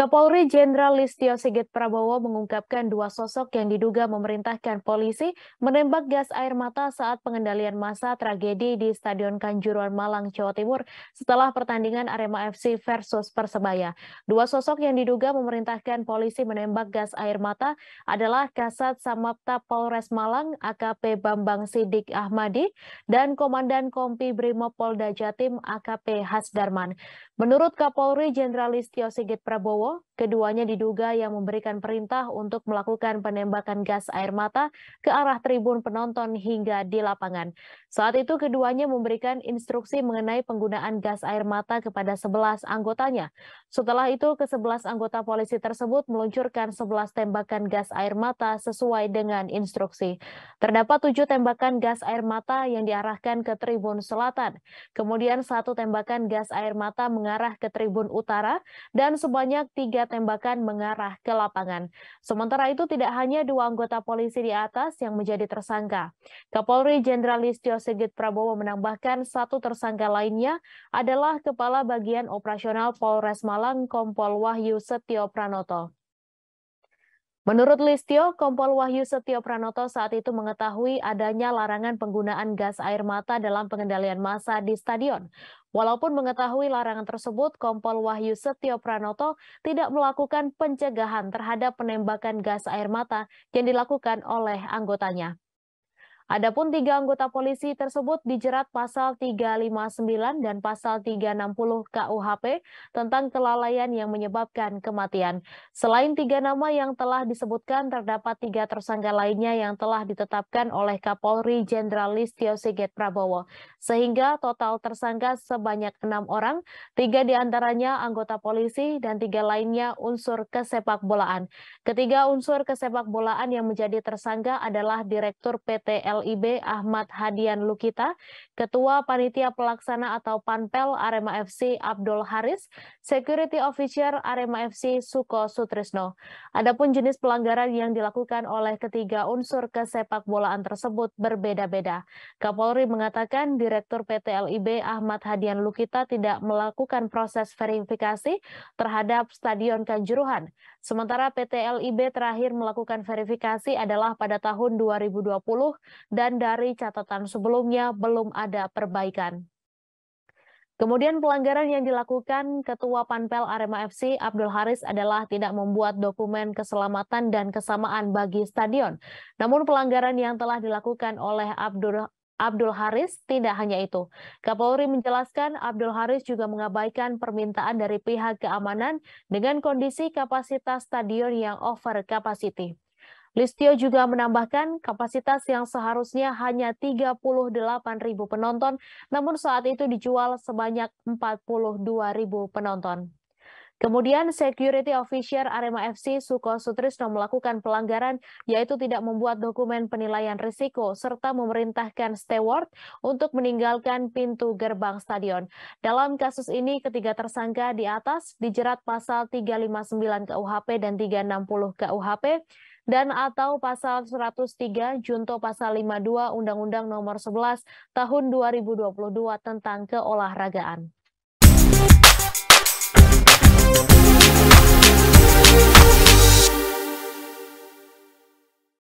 Kapolri Jenderal Listio Sigit Prabowo mengungkapkan dua sosok yang diduga memerintahkan polisi menembak gas air mata saat pengendalian massa tragedi di Stadion Kanjuruhan Malang, Jawa Timur setelah pertandingan Arema FC versus Persebaya. Dua sosok yang diduga memerintahkan polisi menembak gas air mata adalah Kasat Samapta Polres Malang AKP Bambang Sidik Ahmadi dan Komandan Kompi Brimob Polda Jatim AKP Hasdarman. Menurut Kapolri Jenderal Listio Sigit Prabowo, keduanya diduga yang memberikan perintah untuk melakukan penembakan gas air mata ke arah tribun penonton hingga di lapangan. Saat itu keduanya memberikan instruksi mengenai penggunaan gas air mata kepada 11 anggotanya. Setelah itu ke-11 anggota polisi tersebut meluncurkan 11 tembakan gas air mata sesuai dengan instruksi. Terdapat 7 tembakan gas air mata yang diarahkan ke tribun selatan. Kemudian 1 tembakan gas air mata mengarah ke tribun utara dan sebanyak 3 tembakan mengarah ke lapangan. Sementara itu tidak hanya 2 anggota polisi di atas yang menjadi tersangka. Kapolri Jenderal Listio Sigit Prabowo menambahkan 1 tersangka lainnya adalah Kepala Bagian Operasional Polres Malang Kompol Wahyu Setio Pranoto. Menurut Listio, Kompol Wahyu Setio Pranoto saat itu mengetahui adanya larangan penggunaan gas air mata dalam pengendalian massa di stadion. Walaupun mengetahui larangan tersebut, Kompol Wahyu Setio Pranoto tidak melakukan pencegahan terhadap penembakan gas air mata yang dilakukan oleh anggotanya. Adapun 3 anggota polisi tersebut dijerat pasal 359 dan pasal 360 KUHP tentang kelalaian yang menyebabkan kematian. Selain 3 nama yang telah disebutkan, terdapat 3 tersangka lainnya yang telah ditetapkan oleh Kapolri Jenderal Listio Sigit Prabowo. Sehingga total tersangka sebanyak 6 orang, 3 diantaranya anggota polisi dan 3 lainnya unsur kesepakbolaan. Ketiga unsur kesepakbolaan yang menjadi tersangka adalah Direktur PT LIB Ahmad Hadian Lukita, Ketua Panitia Pelaksana atau Panpel Arema FC Abdul Haris, Security Officer Arema FC Suko Sutrisno. Adapun jenis pelanggaran yang dilakukan oleh ketiga unsur kesepakbolaan tersebut berbeda-beda. Kapolri mengatakan Direktur PT LIB Ahmad Hadian Lukita tidak melakukan proses verifikasi terhadap Stadion Kanjuruhan. Sementara PT LIB terakhir melakukan verifikasi adalah pada tahun 2020 dan dari catatan sebelumnya belum ada perbaikan. Kemudian pelanggaran yang dilakukan Ketua Panpel Arema FC Abdul Haris adalah tidak membuat dokumen keselamatan dan kesamaan bagi stadion. Namun pelanggaran yang telah dilakukan oleh Abdul Haris tidak hanya itu. Kapolri menjelaskan Abdul Haris juga mengabaikan permintaan dari pihak keamanan dengan kondisi kapasitas stadion yang over capacity. Listio juga menambahkan kapasitas yang seharusnya hanya 38.000 penonton, namun saat itu dijual sebanyak 42.000 penonton. Kemudian Security Officer Arema FC Suko Sutrisno melakukan pelanggaran yaitu tidak membuat dokumen penilaian risiko serta memerintahkan steward untuk meninggalkan pintu gerbang stadion. Dalam kasus ini ketiga tersangka di atas dijerat pasal 359 KUHP dan 360 KUHP dan atau pasal 103 junto pasal 52 Undang-Undang Nomor 11 Tahun 2022 tentang keolahragaan.